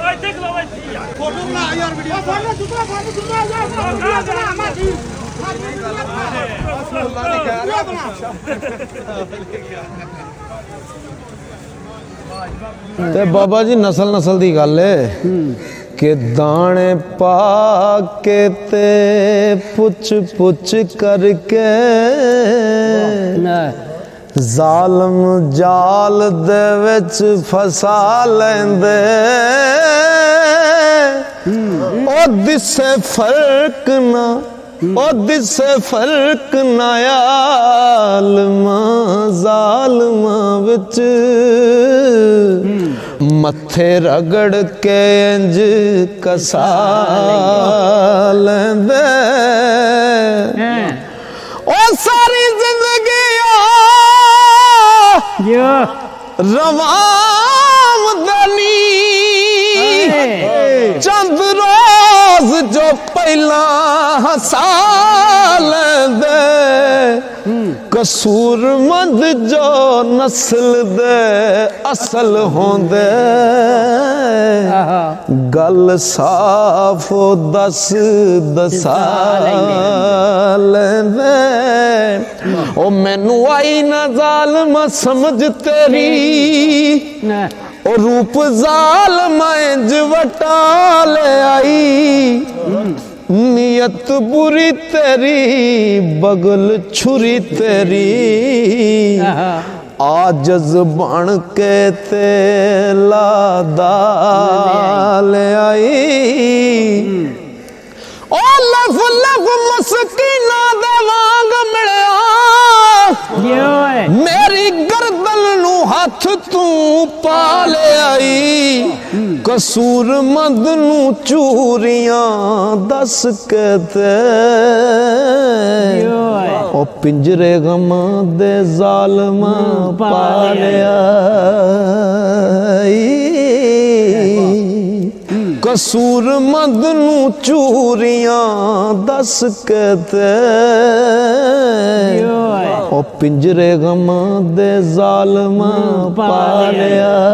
photo बना यार video photo दूसरा यार माजी ते बाबा जी नस्ल नस्ल की गल है कि दाने पा के ते पुछ पुछ करके जालम जाल दे विच फसा लेंदे ओ दिसे फर्क ना ओ दिसे फर्क ना आलमा जालमा विच मथे रगड़ के इंज कसा लेंदे ओ सारी जिंदगी रवामदनी चंद रोज जो पहला हसा लेंदे कसूरमंद जो नस्ल दे असल होंदे गल साफ दस दसा लेंदे ओ मैनू आई ना जालम समझ तेरी ओ रूप जालमा इंज वटा ले आई नियत बुरी तेरी बगल छुरी तेरी आजज बन के ते लादा ले आई ओ लफ लफ मस्कीना दे वांग मिलिया मेरी गर्दन नू हाथ तू पा ले आई कसूरमंद नू चूरियां दस के ते ओ पिंजरे गम दे जालमा पा ले आई कसूरमंद नू चूरियां दस के ते ओ पिंजरे गम दे जालमा पा ले आई